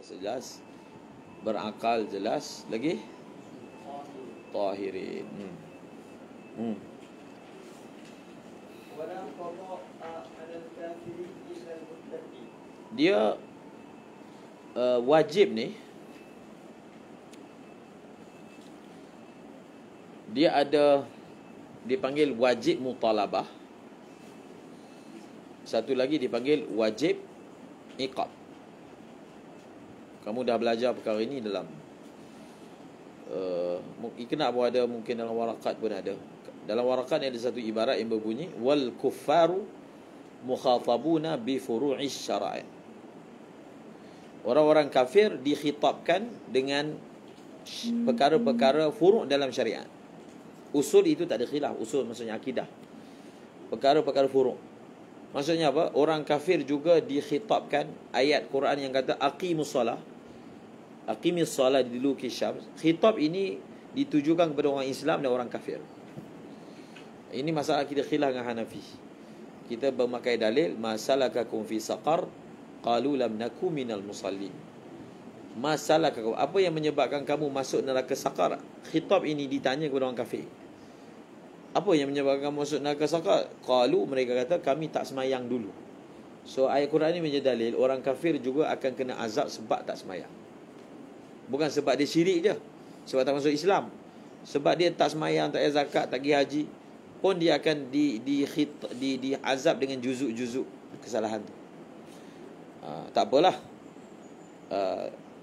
jelas. Berakal jelas. Lagi tahirin. Dia wajib ni, dia ada dipanggil wajib mutalabah. Satu lagi dipanggil wajib iqab. Kamu dah belajar perkara ini dalam Iqna pun ada, mungkin dalam warakat pun ada. Dalam warakat ni ada satu ibarat yang berbunyi wal kuffaru mukhatabuna bi furu'is syara'i. Orang-orang kafir dikhitabkan dengan perkara-perkara furu' dalam syariat. Usul itu tak ada khilaf. Usul maksudnya akidah. Perkara-perkara furu'. Maksudnya apa? Orang kafir juga dikhitabkan ayat Quran yang kata aqimus solah. Aqimis solah diluki syams. Khitab ini ditujukan kepada orang Islam dan orang kafir. Ini masalah kita khilaf dengan Hanafi. Kita bermakai dalil masalakakum fi saqar qalu lam naku minal musallin. Masalakakum, apa yang menyebabkan kamu masuk neraka saqar? Khitab ini ditanya kepada orang kafir. Apa yang menyebabkan kamu masuk neraka saqar? Qalu, mereka kata kami tak semayang dulu. So ayat Quran ini menjadi dalil orang kafir juga akan kena azab sebab tak semayang. Bukan sebab dia syirik je, sebab tak masuk Islam. Sebab dia tak semayang, tak payah zakat, tak pergi haji, pun dia akan diazab dengan juzuk-juzuk kesalahan tu. Tak apalah.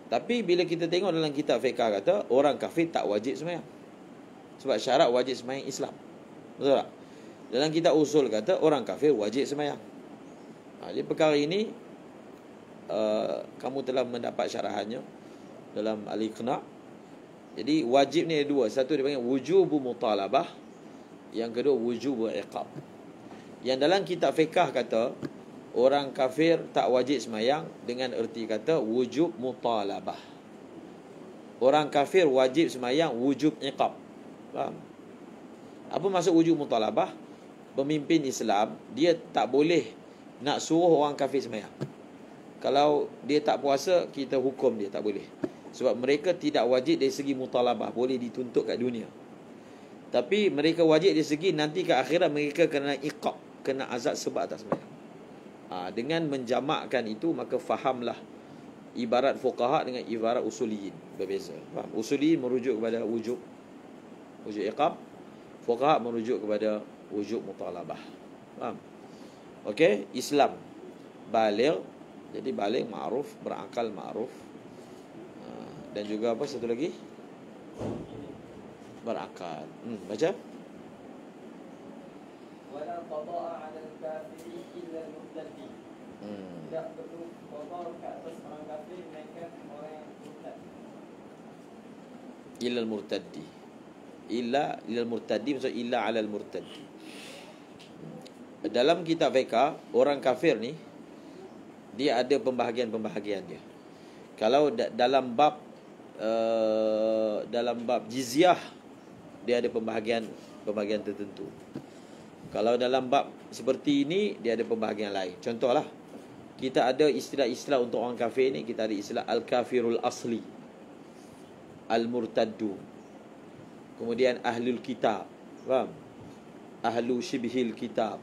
Tapi bila kita tengok dalam kitab fiqh kata orang kafir tak wajib semayang. Sebab syarat wajib semayang Islam. Betul tak? Dalam kitab usul kata orang kafir wajib semayang. Jadi perkara ini kamu telah mendapat syarahannya dalam Al-Iqna'. Jadi wajib ni ada dua. Satu dipanggil wujubu mutalabah, yang kedua wujubu iqab. Yang dalam kitab fiqh kata orang kafir tak wajib semayang dengan erti kata wujub mutalabah. Orang kafir wajib semayang wujub iqab. Faham? Apa maksud wujub mutalabah? Pemimpin Islam dia tak boleh nak suruh orang kafir semayang. Kalau dia tak puasa, kita hukum dia tak boleh. Sebab mereka tidak wajib dari segi mutalabah, boleh dituntut kat dunia. Tapi mereka wajib dari segi nanti ke akhirat mereka kena iqab, kena azab sebab tak semayang. Dengan menjamakkan itu, maka fahamlah ibarat fuqaha dengan ibarat usuliyin berbeza. Faham? Usuliyin merujuk kepada wujub iqab, fuqaha merujuk kepada wujub mutalabah. Faham? Okey, Islam baligh, jadi baligh ma'ruf, berakal ma'ruf, dan juga apa satu lagi? Berakal. Baca. Wala qada'a 'ala al-kafiri illa al-murtaddi. Tidak perlu qada ke atas orang kafir melainkan orang yang murtad. Illa al-murtaddi. Illa al-murtaddi maksud illa 'ala al-murtaddi. Dalam kitab fiqh, orang kafir ni dia ada pembahagian-pembahagian dia. Kalau dalam bab jizyah, dia ada pembahagian tertentu. Kalau dalam bab seperti ini, dia ada pembahagian lain. Contohlah, kita ada istilah-istilah untuk orang kafir ni. Kita ada istilah al-kafirul asli, al-murtaddu, kemudian ahlul kitab, faham? Ahlu shibhil kitab.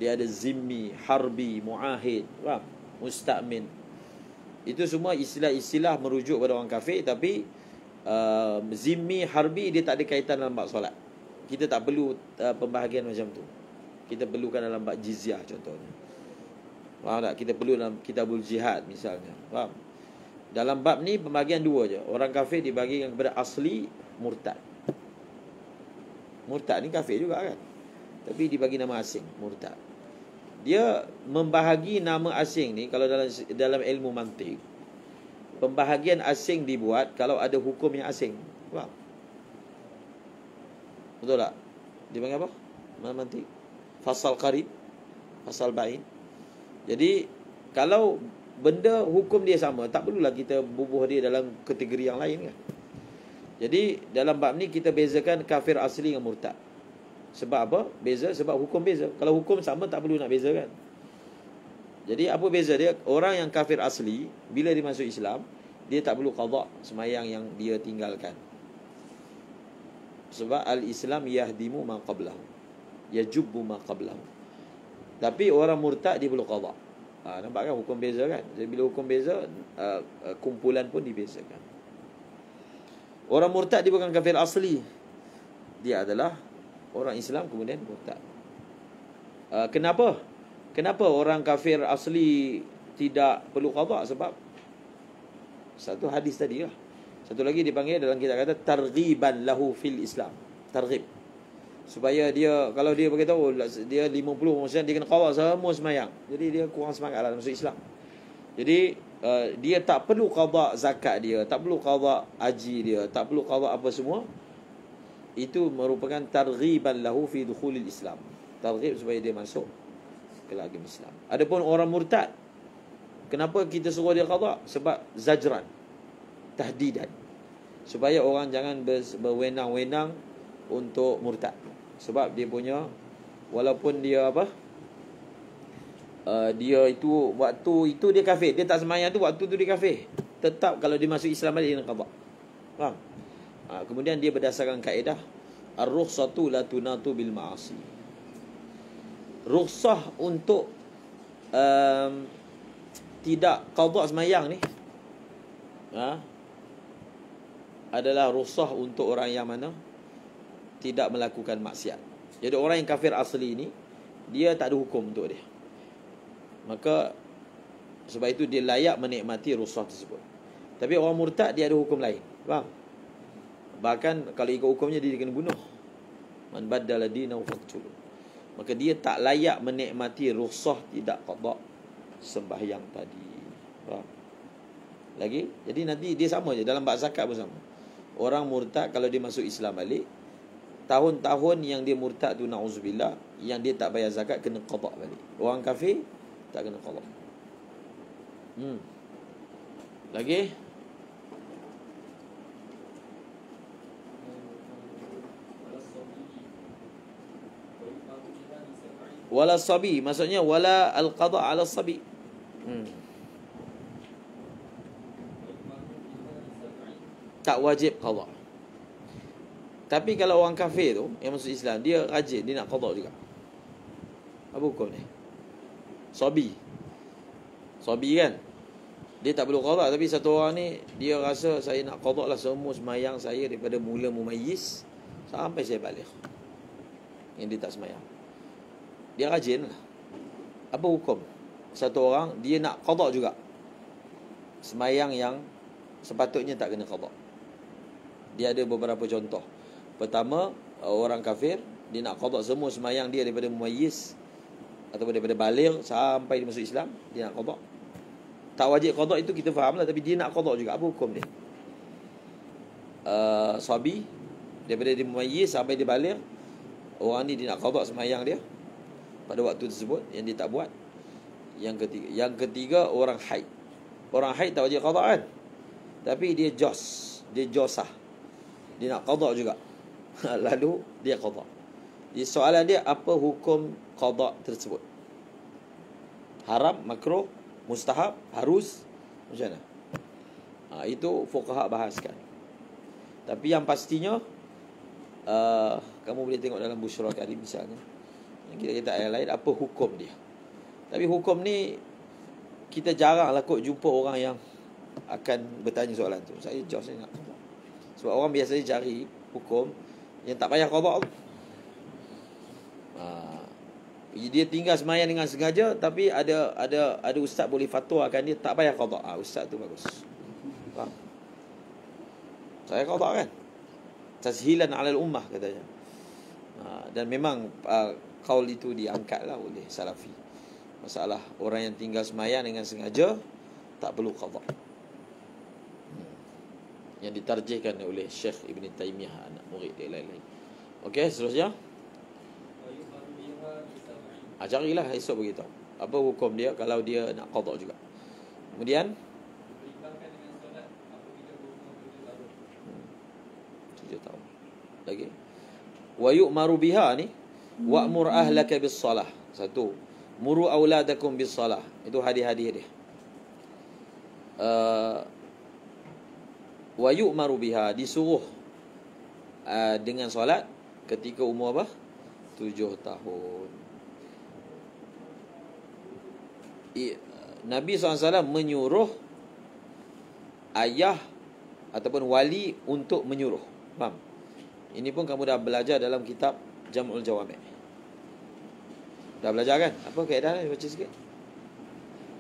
Dia ada zimmi, harbi, muahid, faham? Musta'min. Itu semua istilah-istilah merujuk pada orang kafir. Tapi zimmi, harbi dia tak ada kaitan dalam bab solat. Kita tak perlu pembahagian macam tu. Kita perlukan dalam bab jizyah contohnya. Faham tak? Kita perlu dalam kitabul jihad misalnya. Faham? Dalam bab ni pembahagian dua je. Orang kafir dibagikan kepada asli, murtad. Murtad ni kafir juga kan, tapi dibagi nama asing, murtad. Dia membahagi nama asing ni, kalau dalam ilmu mantik, pembahagian asing dibuat kalau ada hukum yang asing. Faham? Betul tak? Dia panggil apa? Mantik. Fasal qarib, fasal ba'in. Jadi kalau benda hukum dia sama, tak perlulah kita bubuh dia dalam kategori yang lain kan. Jadi dalam bab ni kita bezakan kafir asli dengan murtad. Sebab apa? Beza sebab hukum beza. Kalau hukum sama tak perlu nak bezakan. Jadi apa beza dia? Orang yang kafir asli, bila dia masuk Islam, dia tak perlu qada semayang yang dia tinggalkan. Sebab al-Islam yahdimu ma qablahu, yajubbu ma qablahu. Tapi orang murtad dia perlu qada. Nampak kan hukum beza kan? Jadi bila hukum beza, kumpulan pun dibezakan. Orang murtad dia bukan kafir asli. Dia adalah orang Islam kemudian murtad. Kenapa? Kenapa orang kafir asli tidak perlu qada? Sebab satu hadis tadi lah. Satu lagi dipanggil dalam kitab kata targhiban lahu fil Islam. Targhib. Supaya dia, kalau dia beritahu dia 50% dia kena qada semua semayang, jadi dia kurang semangat lah masuk Islam. Jadi dia tak perlu qada zakat dia, tak perlu qada haji dia, tak perlu qada apa semua. Itu merupakan targhiban lahu fi dukhulil Islam. Targhib supaya dia masuk ke agama Islam. Adapun orang murtad, kenapa kita suruh dia qada? Sebab zajran, tahdidan, supaya orang jangan berwenang-wenang untuk murtad. Sebab dia punya, walaupun dia apa, dia itu waktu itu dia kafir, dia tak sembahyang tu, waktu tu dia kafir, tetap kalau dia masuk Islam balik dia nak qada. Faham? Kemudian dia berdasarkan kaedah ar-rukhsatu la tunatu bil ma'asi. Rukhsah untuk tidak qada sembahyang ni adalah rukhsah untuk orang yang mana tidak melakukan maksiat. Jadi orang yang kafir asli ni, dia tak ada hukum untuk dia. Maka sebab itu dia layak menikmati rukhsah tersebut. Tapi orang murtad dia ada hukum lain. Faham? Bahkan kalau ikut hukumnya dia kena bunuh. Man baddala dinahu faqtulu. Maka dia tak layak menikmati rukhsah tidak qada sembahyang tadi. Faham? Lagi? Jadi nanti dia sama je dalam bab zakat pun sama. Orang murtad kalau dia masuk Islam balik, tahun-tahun yang dia murtad tu, na'udzubillah, yang dia tak bayar zakat, kena qada balik. Orang kafir tak kena qada. Lagi? Wala sabi, maksudnya wala al-qada ala sabi. Tak wajib qada. Tapi kalau orang kafir tu yang masuk Islam, dia rajin, dia nak qada juga. Apa hukum ni? Sabi kan, dia tak perlu qada. Tapi satu orang ni, dia rasa saya nak qada lah semua semayang saya daripada mula mumayyiz sampai saya balik, yang dia tak semayang. Dia rajin lah. Apa hukum satu orang dia nak qada juga semayang yang sepatutnya tak kena qada? Dia ada beberapa contoh. Pertama, orang kafir dia nak qada semua semayang dia daripada mumayyiz atau daripada baligh sampai dia masuk Islam, dia nak qada. Tak wajib qada itu kita faham lah, tapi dia nak qada juga. Apa hukum dia? Sabi, daripada dia mumayyiz sampai dia baligh, orang ni dia nak qada semayang dia pada waktu tersebut yang dia tak buat. Yang ketiga orang haid. Orang haid tak wajib qada kan, tapi dia josah, dia nak qada juga. Lalu dia qada. Jadi soalan dia, apa hukum qada tersebut? Haram, makruh, mustahab, harus, macam mana? Itu fuqaha bahaskan. Tapi yang pastinya, kamu boleh tengok dalam Busyra Karim misalnya, yang kita ayat lain, apa hukum dia. Tapi hukum ni kita jarang lah kot jumpa orang yang akan bertanya soalan tu. Saya nak qada. Sebab orang biasanya cari hukum yang tak payah qada. Dia tinggal semayang dengan sengaja, tapi ada ustaz boleh fatwakan dia tak payah qada. Ustaz tu bagus. Faham? Saya qada kan, tazhilan 'alal ummah katanya. Dan memang qaul itu diangkatlah oleh Salafi. Masalah orang yang tinggal semayang dengan sengaja tak perlu qada, yang ditarjihkan oleh Syekh Ibn Taymiyah, anak murid dia lain-lain. Okey, seterusnya. Carilah esok beritahu apa hukum dia kalau dia nak qada juga. Kemudian 7 tahun lagi. Wa yu'maru biha ni, wa'mur ahlaka bis salah. Satu, muru auladakum bis salah. Itu hadis-hadis dia. Wa yu'maru biha, disuruh dengan solat ketika umur apa? 7 tahun. Nabi SAW menyuruh ayah ataupun wali untuk menyuruh. Faham? Ini pun kamu dah belajar dalam kitab Jam'ul Jawami'. Dah belajar kan? Apa kaedah ni? Baca sikit.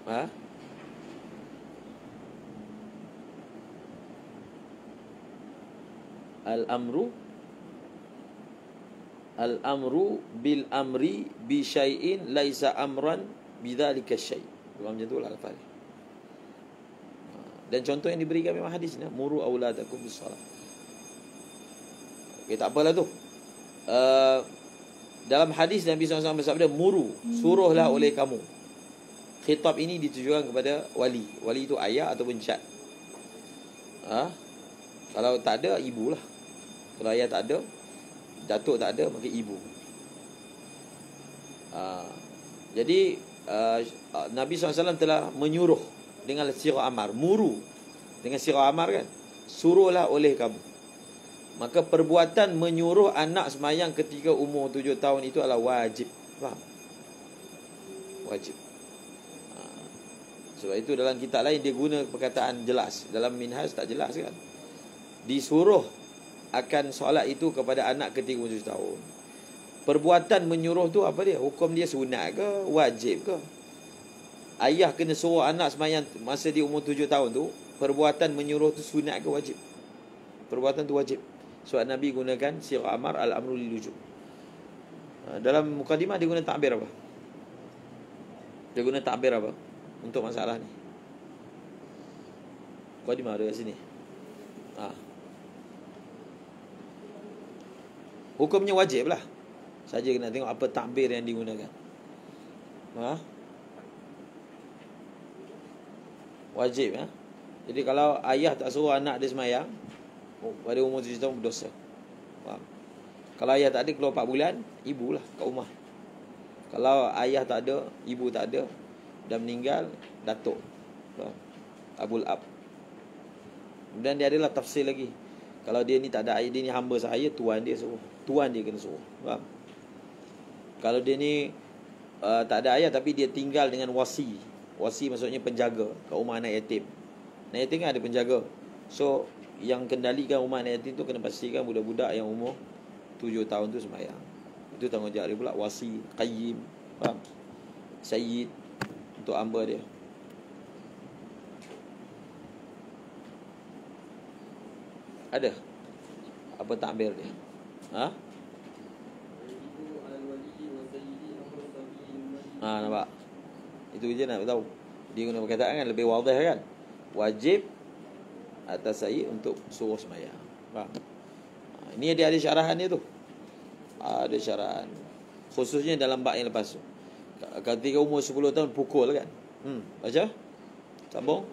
Ha? Al-amru bil amri bi syai'in laisa amran bidzalika syai'. Macam tu lah lafaz. Dan contoh yang diberikan memang hadis ni, muru auladakum bis salat. Okey, tak apalah tu. Dalam hadis Nabi SAW bersabda, muru, suruhlah oleh kamu. Khitab ini ditujukan kepada wali. Wali itu ayah ataupun jad. Kalau tak ada, ibulah. Kalau ayah tak ada, datuk tak ada, maka ibu. Jadi Nabi SAW telah menyuruh dengan sirah amar. Muru dengan sirah amar kan, suruhlah oleh kamu. Maka perbuatan menyuruh anak semayang ketika umur 7 tahun itu adalah wajib. Faham? Wajib. Sebab itu dalam kitab lain dia guna perkataan jelas. Dalam Minhaj tak jelas kan. Disuruh akan solat itu kepada anak ketika umur 7 tahun. Perbuatan menyuruh tu apa dia? Hukum dia sunat ke? Wajib ke? Ayah kena suruh anak semayang masa dia umur 7 tahun tu. Perbuatan menyuruh tu sunat ke wajib? Perbuatan tu wajib. Sebab Nabi gunakan sirah amar al-amru lil-wujub. Dalam mukadimah dia guna takbir apa? Dia guna takbir apa untuk masalah ni? Mukadimah ada kat sini. Hukumnya wajib lah. Saja kena tengok apa takbir yang digunakan. Wajib ya. Jadi kalau ayah tak suruh anak dia semayang pada umur 7 tahun, berdosa. Faham? Kalau ayah tak ada, keluar 4 bulan, ibulah kat rumah. Kalau ayah tak ada, ibu tak ada, dah meninggal, datuk. Faham? Abul ab. Dan dia adalah tafsir lagi. Kalau dia ni tak ada ayah, dia ni hamba sahaya, tuan dia suruh. Tuan dia kena suruh. Faham? Kalau dia ni tak ada ayah tapi dia tinggal dengan wasi. Wasi maksudnya penjaga kat rumah anak yatim. Anak yatim kan ada penjaga. So yang kendalikan rumah anak yatim tu kena pastikan budak-budak yang umur 7 tahun tu sembahyang. Itu tanggungjawab dia pula, wasi, qayyim, faham? Sayyid untuk hamba dia. Ada apa takbir dia? Nampak? Itu je nak tahu. Dia guna perkataan kan lebih wadih kan. Wajib atas saya untuk suruh sembahyang. Faham? Ini dia ada syarahan dia tu. Ada syarahan. Khususnya dalam bab yang lepas tu. Ketika umur 10 tahun pukul kan. Baca? Sambung.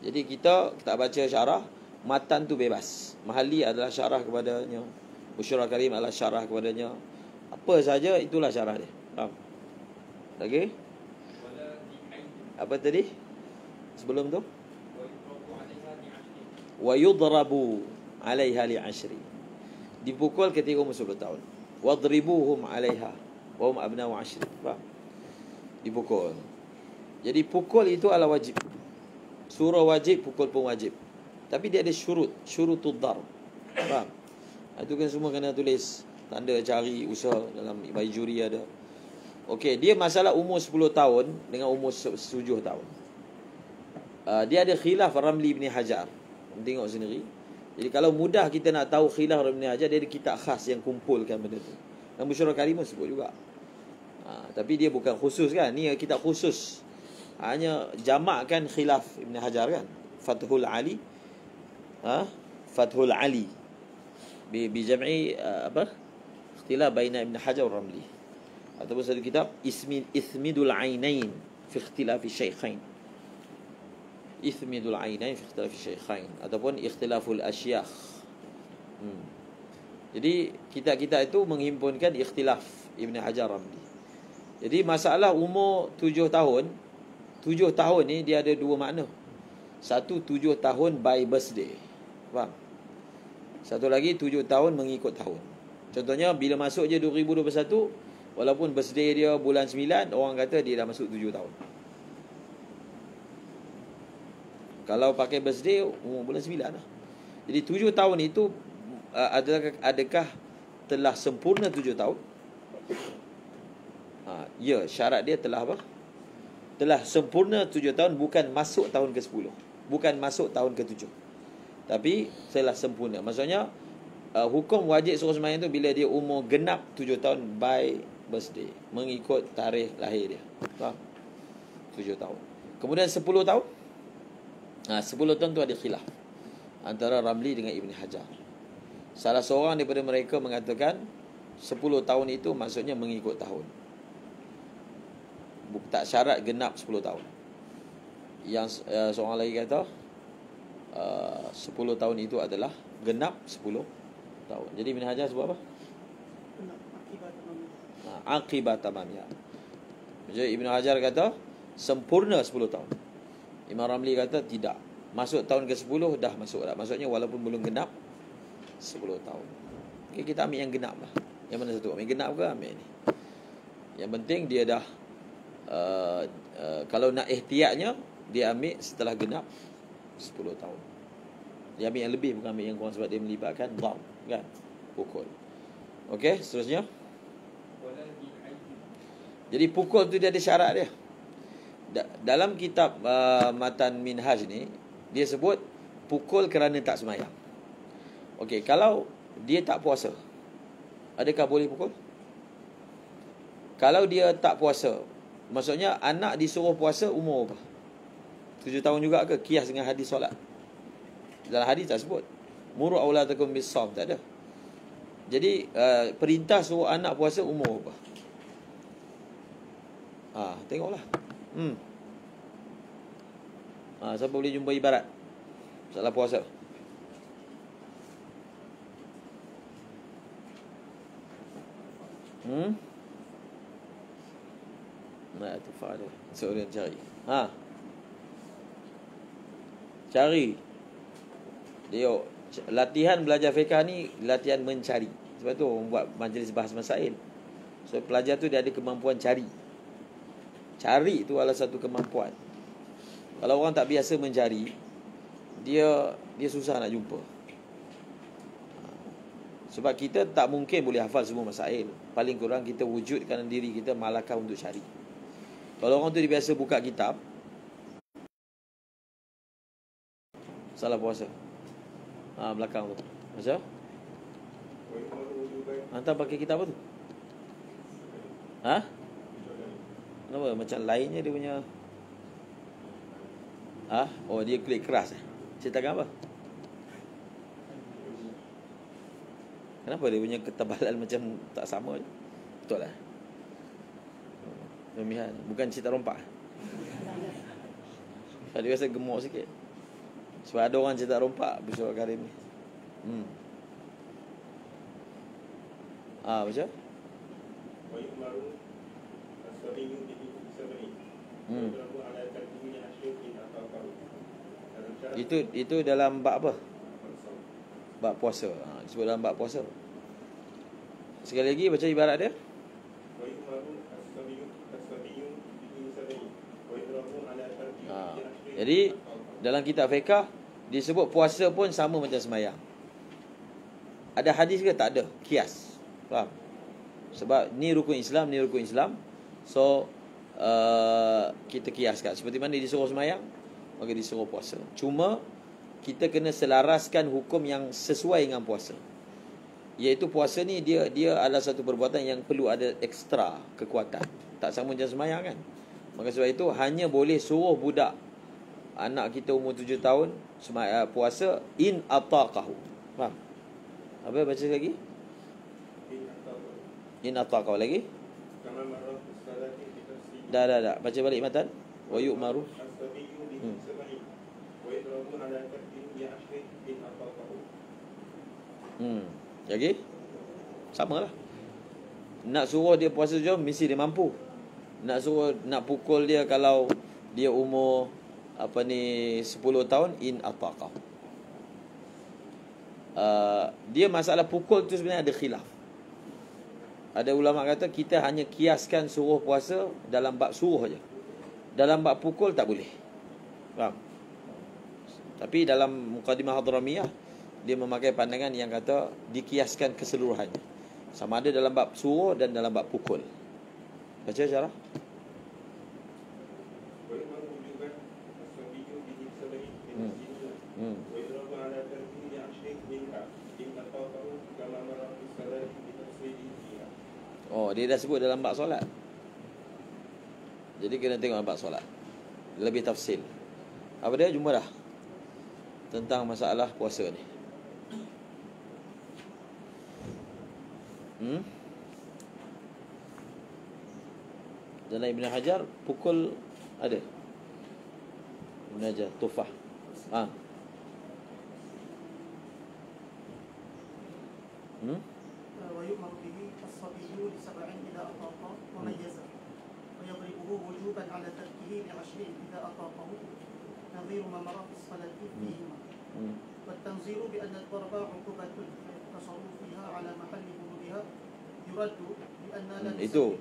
Jadi kita tak baca syarah, matan tu bebas. Mahali adalah syarah kepadanya. Musyarah Karim adalah syarah kepadanya. Apa saja itulah syarah dia. Faham? Lagi? Apa tadi? Sebelum tu? Wa yudrabu 'alaiha li'ashri. Dipukul ketika umur 10 tahun. Wadribuhum 'alaiha wa hum abna'u 'ashri. Faham? Dipukul. Jadi pukul itu adalah wajib. Surah wajib, pukul pun wajib. Tapi dia ada syurutud darb. Faham? Itu kan semua kena tulis. Tanda cari usaha dalam Baijuri ada. Okey, dia masalah umur 10 tahun dengan umur 7 tahun. Dia ada khilaf Ramli bin Hajar. Tengok sendiri. Jadi kalau mudah kita nak tahu khilaf Ramli bin Hajar, dia ada kitab khas yang kumpulkan benda tu. Dan Musyarah Karim sebut juga. Tapi dia bukan khusus kan. Ni kitab khusus. Hanya jamakkan khilaf Ibn Hajar kan. Fathul Ali. Fathul Ali. Bi jam'i apa? Ikhtilaf baina Ibn Hajar wa Ramli. Ataupun satu kitab Ithmidul Ainain fi ikhtilafi syaikhain. Ithmidul Ainain fi ikhtilafi syaikhain ataupun Ikhtilaful Asyakh. Jadi kitab-kitab itu menghimpunkan ikhtilaf Ibn Hajar Ramli. Jadi masalah umur 7 tahun, 7 tahun ni dia ada dua makna. Satu, 7 tahun by birthday. Faham? Satu lagi, 7 tahun mengikut tahun. Contohnya bila masuk je 2021, walaupun birthday dia bulan 9, orang kata dia dah masuk 7 tahun. Kalau pakai birthday, umur bulan 9 lah. Jadi 7 tahun itu adakah telah sempurna 7 tahun? Ya, syarat dia telah apa? Telah sempurna 7 tahun, bukan masuk tahun ke-10, bukan masuk tahun ke-7, tapi telah sempurna. Maksudnya hukum wajib suruh sembahyang tu bila dia umur genap 7 tahun by birthday, mengikut tarikh lahir dia. Faham? 7 tahun. Kemudian 10 tahun. 10 tahun tu ada khilaf antara Ramli dengan Ibn Hajar. Salah seorang daripada mereka mengatakan 10 tahun itu maksudnya mengikut tahun, tak syarat genap 10 tahun. Yang seorang lagi kata 10 tahun itu adalah genap 10 tahun. Jadi Ibn Hajar sebut apa? Akibat tamamnya. Jadi Ibn Hajar kata sempurna 10 tahun. Imam Ramli kata tidak, masuk tahun ke-10 dah masuk dah. Maksudnya walaupun belum genap 10 tahun. Okay, kita ambil yang genap lah. Yang mana satu? Ambil genap ke ambil ni? Yang penting dia dah kalau nak ihtiyatnya, dia ambil setelah genap 10 tahun. Dia ambil yang lebih, bukan ambil yang kurang, sebab dia melibatkan dhab, kan? Pukul. Okey, seterusnya. Jadi pukul tu dia ada syarat dia. Dalam kitab Matan Minhaj ni, dia sebut pukul kerana tak sembahyang. Okey, kalau dia tak puasa, adakah boleh pukul? Kalau dia tak puasa, maksudnya anak disuruh puasa umur apa? 7 tahun juga ke? Kias dengan hadis solat. Dalam hadis tak sebut muru auladakum bis-shaum, tak ada. Jadi perintah suruh anak puasa umur apa? Tengoklah. Siapa boleh jumpa ibarat masalah puasa? Nah, itu fa'ala. Seorang cari. Cari. Dia latihan belajar fiqh ni latihan mencari. Sebab tu orang buat majlis bahas masail. So pelajar tu dia ada kemampuan cari. Cari tu adalah satu kemampuan. Kalau orang tak biasa mencari, dia susah nak jumpa. Sebab kita tak mungkin boleh hafal semua masail. Paling kurang kita wujudkan diri kita malakah untuk cari. Kalau orang tu dia biasa buka kitab, salah puasa. Belakang tu. Macam? Hantar pakai kitab apa tu? Kenapa? Macam lainnya dia punya. Oh, dia klik keras. Cetakan apa? Kenapa dia punya ketebalan macam tak sama je? Betul lah. Pemihan. Bukan cetak rompak. Dia rasa gemuk sikit. Sebab ada orang cetak rompak Busyra Karim ni. Macam? Itu dalam bab apa? Bab puasa. Disebut dalam bab puasa. Sekali lagi baca ibarat dia. Jadi dalam kitab fiqh disebut puasa pun sama macam sembahyang. Ada hadis ke? Tak ada. Kias. Faham? Sebab ni rukun Islam, ni rukun Islam. So kita kiaskan. Seperti mana disuruh sembahyang, maka disuruh puasa. Cuma kita kena selaraskan hukum yang sesuai dengan puasa. Iaitu puasa ni dia adalah satu perbuatan yang perlu ada ekstra kekuatan. Tak sama macam sembahyang kan. Maka sebab itu hanya boleh suruh budak, anak kita umur 7 tahun puasa in ataqahu. Faham? Apa baca lagi? In ataqahu lagi? Dah. Baca balik matan. Wa yu'maru. Lagi? Sama lah. Nak suruh dia puasa jom, mesti dia mampu. nak pukul dia kalau dia umur 10 tahun, in ataqah. Dia masalah pukul tu sebenarnya ada khilaf. Ada ulama kata kita hanya kiaskan suruh puasa dalam bab suruh aja. Dalam bab pukul tak boleh. Faham? Tapi dalam Muqaddimah Hadramiyah dia memakai pandangan yang kata dikiaskan keseluruhannya. Sama ada dalam bab suruh dan dalam bab pukul. Baca syarah. Oh, dia dah sebut dalam bab solat. Jadi kena tengok dalam bab solat. Lebih tafsil. Apa dia? Jumpa dah tentang masalah puasa ni. Dalam Ibn Hajar pukul ada. Ibn Hajar Tufah. ويؤمر به الصبي ل7 إذا أطاق وميزه ويضربه وجوبا على تركه ل10 إذا أطاقه نظير ما مر في الصلاة فيهما والتنظير بأن الضرب عقوبة التصرف فيها على محل وجودها يرد لأن لا itu.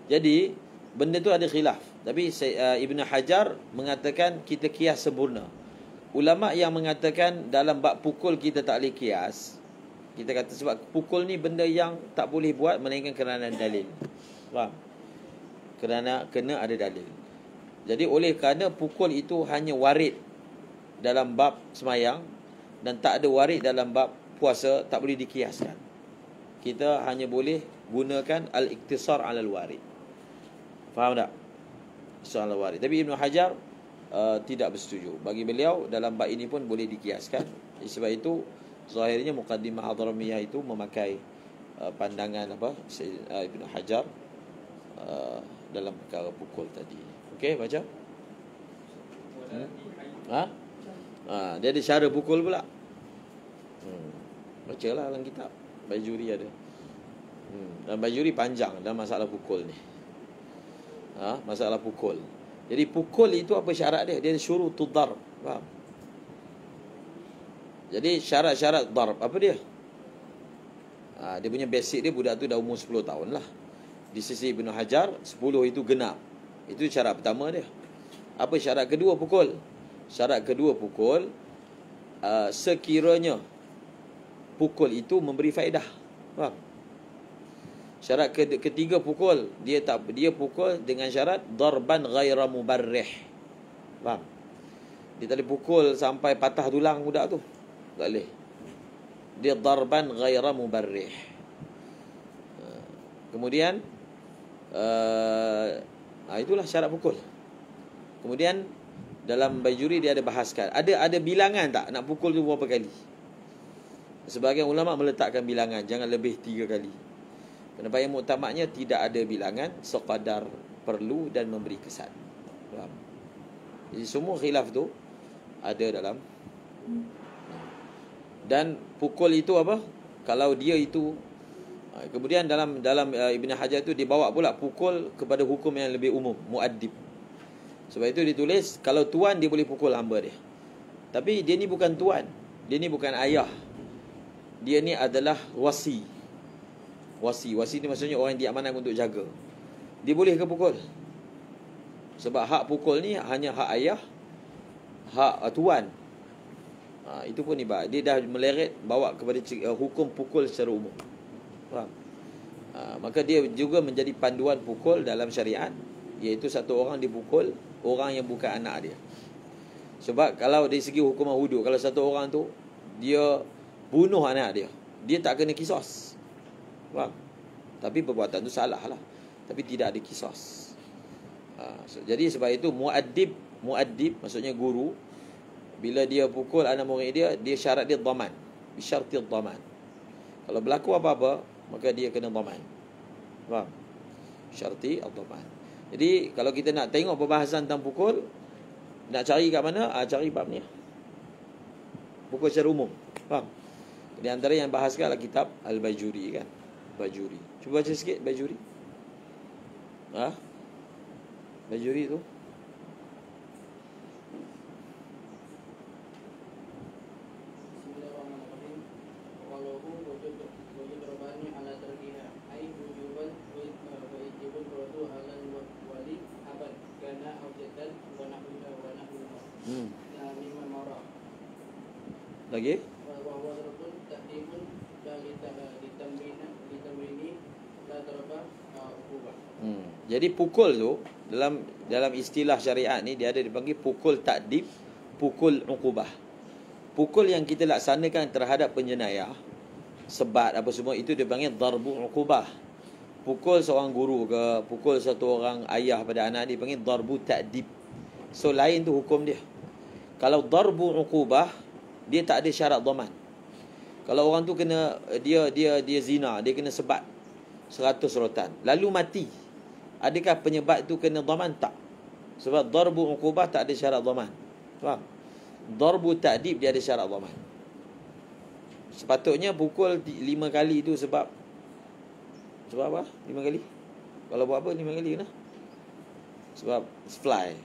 Jadi benda tu ada khilaf. Tapi Ibn Hajar mengatakan kita kias sempurna. Ulama yang mengatakan dalam bab pukul kita tak boleh kias, kita kata sebab pukul ni benda yang tak boleh buat melainkan kerana dalil. Faham? Kena ada dalil. Jadi oleh kerana pukul itu hanya warid dalam bab semayang dan tak ada warid dalam bab puasa, tak boleh dikiaskan. Kita hanya boleh gunakan al-iktisar 'ala al-warid. Faham tak? Iktisar 'ala al-warid. Tapi Ibn Hajar tidak bersetuju. Bagi beliau dalam bab ini pun boleh dikiaskan. Sebab itu zahirnya Muqaddimah Hadramiyah itu memakai pandangan Ibn Hajar dalam perkara pukul tadi. Okey, baca. Dia ada syarah pukul pula. Bacalah dalam kitab Bajuri ada. Dan Bajuri panjang dalam masalah pukul ni. Masalah pukul. Jadi pukul itu apa syarat dia? Dia ada syurutud darb. Faham? Jadi syarat-syarat darb apa dia? Dia punya basic dia budak tu dah umur 10 tahun lah. Di sisi Ibn Hajar 10 itu genap. Itu syarat pertama dia. Apa syarat kedua pukul? Syarat kedua pukul sekiranya pukul itu memberi faedah. Faham? Syarat ketiga pukul, dia pukul dengan syarat darban ghaira mubarrih. Faham? Dia tak boleh pukul sampai patah tulang budak tu. Tak boleh. Dia darban ghaira mubarrih. Kemudian itulah syarat pukul. Kemudian dalam Bajuri dia ada bahaskan, ada bilangan tak nak pukul tu berapa kali? Sebahagian ulama meletakkan bilangan, jangan lebih 3 kali. Pendapat yang muktamadnya tidak ada bilangan, sekadar perlu dan memberi kesan. Faham? Jadi semua khilaf tu ada dalam. Dan pukul itu apa? Kalau dia itu kemudian dalam Ibn Hajar itu dibawa pula pukul kepada hukum yang lebih umum, muaddib. Sebab itu ditulis kalau tuan dia boleh pukul hamba dia. Tapi dia ni bukan tuan, dia ni bukan ayah. Dia ni adalah wasi. Wasi ni maksudnya orang yang diamankan untuk jaga. Dia boleh ke pukul? Sebab hak pukul ni hanya hak ayah, hak tuan. Itu pun ibarat. Dia dah meleret bawa kepada hukum pukul secara umum. Faham? Maka dia juga menjadi panduan pukul dalam syariat, iaitu satu orang dipukul orang yang bukan anak dia. Sebab kalau dari segi hukuman hudud, kalau satu orang tu dia bunuh anak dia, dia tak kena kisos. Faham? Tapi perbuatan tu salah lah, tapi tidak ada kisos. Jadi sebab itu muaddib maksudnya guru, bila dia pukul anak murid dia syarat dia dhaman, bisyarti dhaman. Kalau berlaku apa-apa, maka dia kena dhaman. Faham? Syarti dhaman. Jadi kalau kita nak tengok perbahasan tentang pukul, nak cari kat mana? Cari bab ni. Pukul secara umum. Faham? Di antara yang bahaskan adalah kitab Al-Bajuri kan. Bajuri. Cuba baca sikit Bajuri. Bajuri tu. Bismillahirrahmanirrahim. Walahu wujud rabani ala tarkiha ay wujuban wa ijibun beradu ala wali abad kana awjadan wa nahwiha mimma marah. Lagi? Wa huwa darabun tahdimun litamrini la daraba uqubah. Jadi pukul tu dalam istilah syariat ni dia ada dipanggil pukul takdib, pukul uqubah. Pukul yang kita laksanakan terhadap penjenayah, sebat apa semua, itu dipanggil darbu uqubah. Pukul seorang guru ke, pukul satu orang ayah pada anak dia, dipanggil darbu takdib. So lain tu hukum dia. Kalau darbu uqubah, dia tak ada syarat dhaman. Kalau orang tu kena dia zina, dia kena sebat 100 rotan, lalu mati, adakah penyebat tu kena dhaman? Tak. Sebab darbu uqubah tak ada syarat dhaman. Faham? Darbu ta'dib dia ada syarat dhaman. Sepatutnya pukul 5 kali tu sebab apa? 5 kali. Kalau buat apa 5 kali kena? Sebab fly.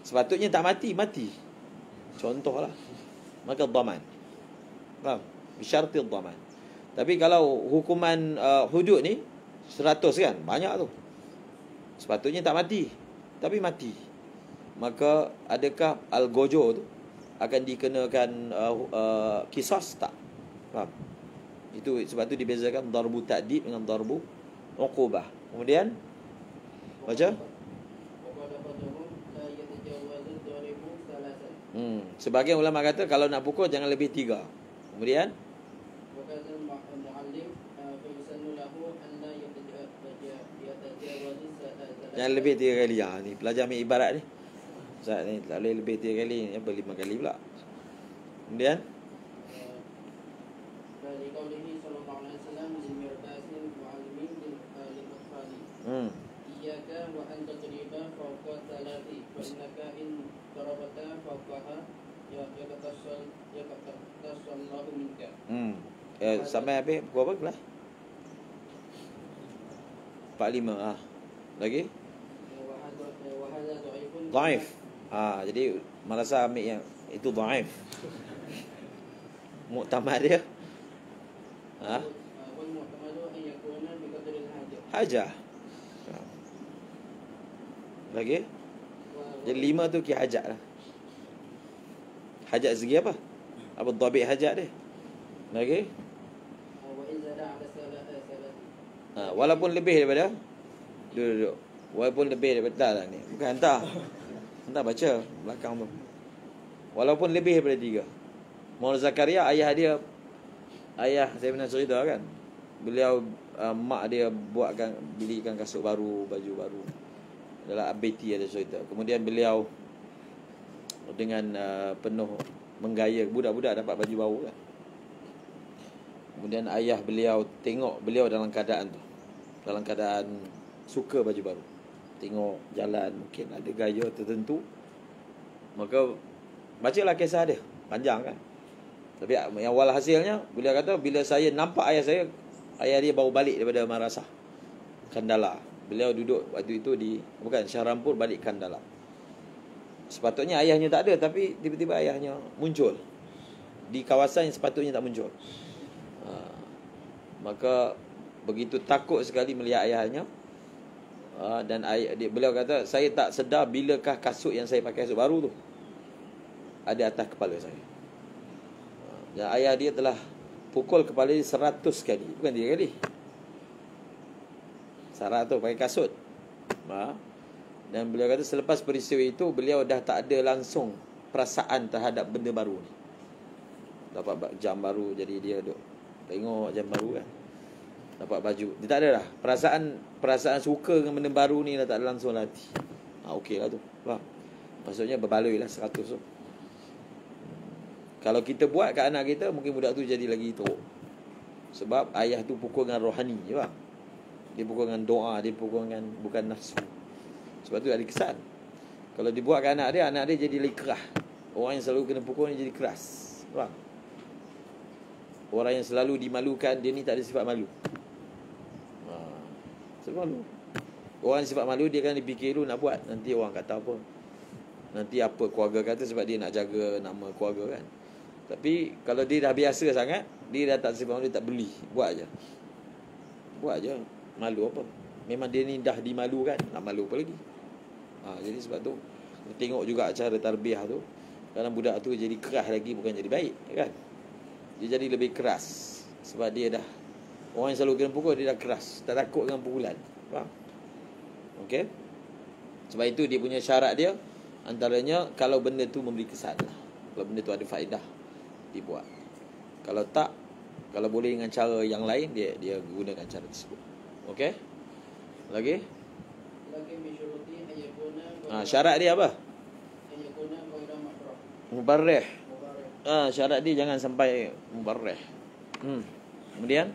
Sepatutnya tak mati. Contohlah. Maka dhaman. Faham? Bisyarti dhaman. Tapi kalau hukuman hudud ni 100 kan, banyak tu. Sepatutnya tak mati, tapi mati. Maka adakah al-gojo tu akan dikenakan qisas? Tak. Faham? Itu sebab tu dibezakan darbu ta'dib dengan darbu uqubah. Kemudian baca. Sebagian ulama kata kalau nak pukul jangan lebih 3. Kemudian jangan lebih 3 kali. Ni pelajar ambil ibarat ni. Ustaz ni tak boleh lebih 3 kali, apa 5 kali pula. Kemudian sampai habis pukul apa kelas? 45. Lagi? Dhaif. Jadi madrasah ambil yang itu dhaif. Muktamad dia hajah. Lagi? Jadi 5 tu ki hajat lah. Hajat segi apa? Apa dhabit hajat dia? Lagi? Walaupun lebih daripada duduk. Walaupun lebih daripada lah ni. Bukan hantar baca belakang tu. Walaupun lebih daripada 3. Maulana Zakaria, ayah saya pernah cerita kan. Beliau mak dia belikan kasut baru, baju baru. Dalam Abeti ada cerita. Kemudian beliau dengan penuh menggaya, budak-budak dapat baju baru kan. Kemudian ayah beliau tengok beliau dalam keadaan suka baju baru. Tengok jalan mungkin ada gaya tertentu. Maka bacalah kisah dia, panjang kan. Tapi yang walhasilnya beliau kata bila saya nampak ayah dia baru balik daripada madrasah Kandala. Beliau duduk waktu itu di Syahrampur, balik Kandala. Sepatutnya ayahnya tak ada, tapi tiba-tiba ayahnya muncul di kawasan yang sepatutnya tak muncul. Maka begitu takut sekali melihat ayahnya. Dan beliau kata, saya tak sedar bilakah kasut yang saya pakai, kasut baru tu, ada atas kepala saya. Dan ayah dia telah pukul kepala dia 100 kali, bukan 3 kali. 100 pakai kasut. Dan beliau kata selepas peristiwa itu beliau dah tak ada langsung perasaan terhadap benda baru ni. Dapat jam baru, jadi dia duk tengok jam baru kan. Dapat baju, dia tak ada dah perasaan suka dengan benda baru ni, dah tak ada langsung hati. Okey lah tu. Faham? Maksudnya berbaloi lah 100 tu. Kalau kita buat kat anak kita, mungkin budak tu jadi lagi teruk. Sebab ayah tu pukul dengan rohani, faham? Dia pukul dengan doa, dia pukul dengan bukan nafsu. Sebab tu ada kesan. Kalau dibuat kat anak dia jadi lagi keras. Orang yang selalu kena pukul ni jadi keras, faham? Orang yang selalu dimalukan, dia ni tak ada sifat malu. Sifat malu. Orang sifat malu dia kan dipikir dulu nak buat, nanti orang kata apa, nanti apa keluarga kata, sebab dia nak jaga nama keluarga kan. Tapi kalau dia dah biasa sangat, dia dah tak sifat malu, dia tak beli, buat je. Malu apa? Memang dia ni dah dimalukan, nak malu apa lagi? Jadi sebab tu tengok juga cara tarbiyah tu. Kadang budak tu jadi keras lagi, bukan jadi baik kan. Dia jadi lebih keras sebab dia dah, orang yang selalu kena pukul dia dah keras, tak takut dengan pukulan. Faham? Okey. Sebab itu dia punya syarat dia, antaranya kalau benda tu memberi kesan lah. Kalau benda tu ada faedah, dibuat. Kalau tak, kalau boleh dengan cara yang lain, dia gunakan cara tersebut. Okey? Lagi? Syarat dia apa? Mubarrih. Syarat dia jangan sampai mubarrih. Kemudian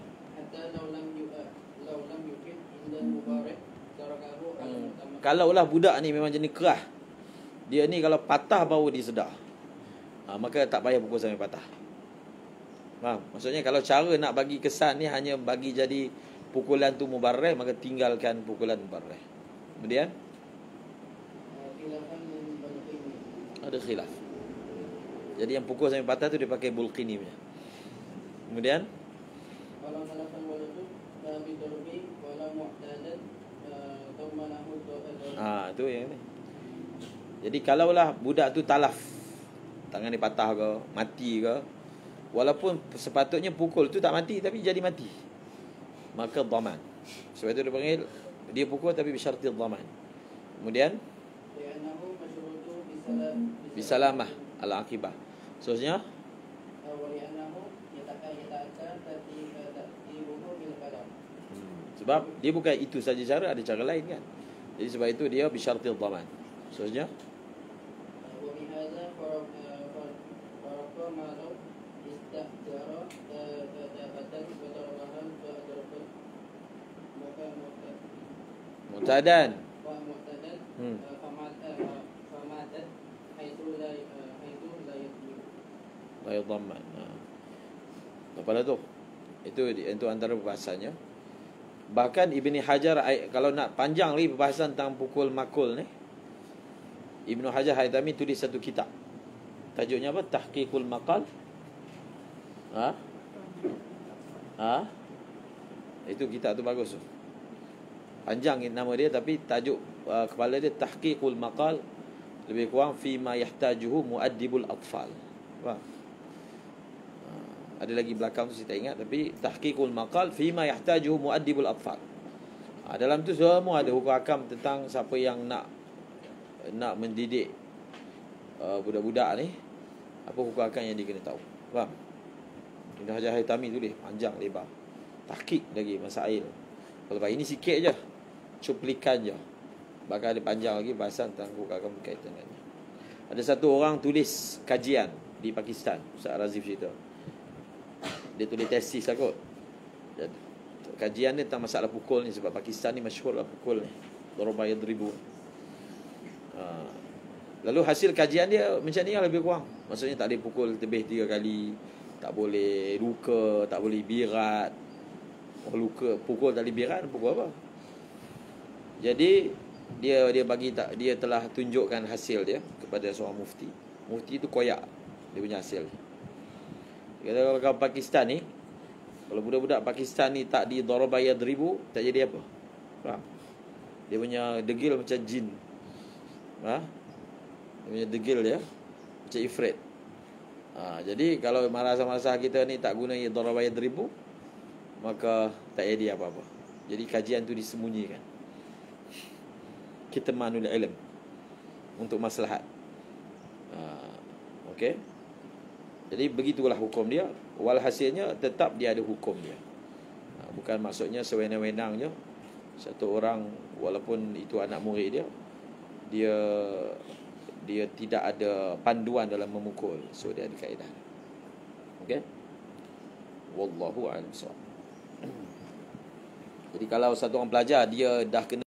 kalaulah budak ni memang jenis kerah, dia ni kalau patah baru dia sedar, maka tak payah pukul sampai patah. Faham? Maksudnya kalau cara nak bagi kesan ni hanya bagi jadi pukulan tu mubarrih, maka tinggalkan pukulan mubarrih. Kemudian ada khilaf. Jadi yang pukul sampai patah tu dia pakai bulqini punya. Kemudian tu yang ni. Jadi kalaulah budak tu talaf, tangan dia patah ke, mati ke, walaupun sepatutnya pukul tu tak mati tapi jadi mati, maka dhaman. Sebab itu dia panggil, dia pukul tapi bisyarti dhaman. Kemudian bisalamah al-aqibah. Seterusnya sebab dia bukan itu saja cara, ada cara lain kan. Jadi sebab itu dia bisyarti dhaman. Seterusnya mu'tadan. Baik dhaman. Apa dah tu? Itu antara perbahasannya. Bahkan Ibni Hajar, kalau nak panjang lagi perbahasan tentang pukul makul ni, Ibnu Hajar Haytami tulis satu kitab. Tajuknya apa? Tahqiqul Maqal. Itu kitab tu bagus tu. Panjang nama dia, tapi tajuk kepala dia Tahqiqul Maqal, lebih kurang fima yahtajuhu muaddibul atfal. Faham? Ada lagi belakang tu saya tak ingat, tapi Tahqiqul Maqal fima yahtajuhu muaddibul atfal. Dalam tu semua ada hukum hakam tentang siapa yang nak mendidik budak-budak ni, apa hukum hakam yang dia kena tahu. Faham? Ibn Hajar Haytami tulis panjang lebar, tahqiq lagi masail. Kalau ini sikit je, cuplikan je. Bahkan ada panjang lagi bahasan tentang hukum hakam berkaitan dengannya. Ada satu orang tulis kajian di Pakistan, Ustaz Razif cerita. Dia tulis tesis lah kot. Kajian dia tentang masalah pukul ni, sebab Pakistan ni masyhur lah pukul ni, daraba yadribu. Lalu hasil kajian dia macam ni lah lebih kurang. Maksudnya tak boleh pukul lebih 3 kali, tak boleh luka, tak boleh birat. Luka, pukul tak boleh birat, pukul apa? Jadi dia telah tunjukkan hasil dia kepada seorang mufti. Mufti tu koyak dia punya hasil. Kalau Pakistan ni, kalau budak-budak Pakistan ni tak di daraba yadribu, tak jadi apa. Faham? Dia punya degil macam jin. Dia punya degil dia macam ifrit. Jadi kalau madrasah-madrasah kita ni tak guna daraba yadribu, maka tak jadi apa-apa. Jadi kajian tu disembunyikan. Kitmanul ilm, untuk maslahat. Okey. Jadi begitulah hukum dia. Walhasilnya tetap dia ada hukum dia. Bukan maksudnya sewenang-wenangnya satu orang, walaupun itu anak murid dia tidak ada panduan dalam memukul. So dia ada kaedah. Okey. Wallahu a'lam. Jadi kalau satu orang pelajar dia dah kena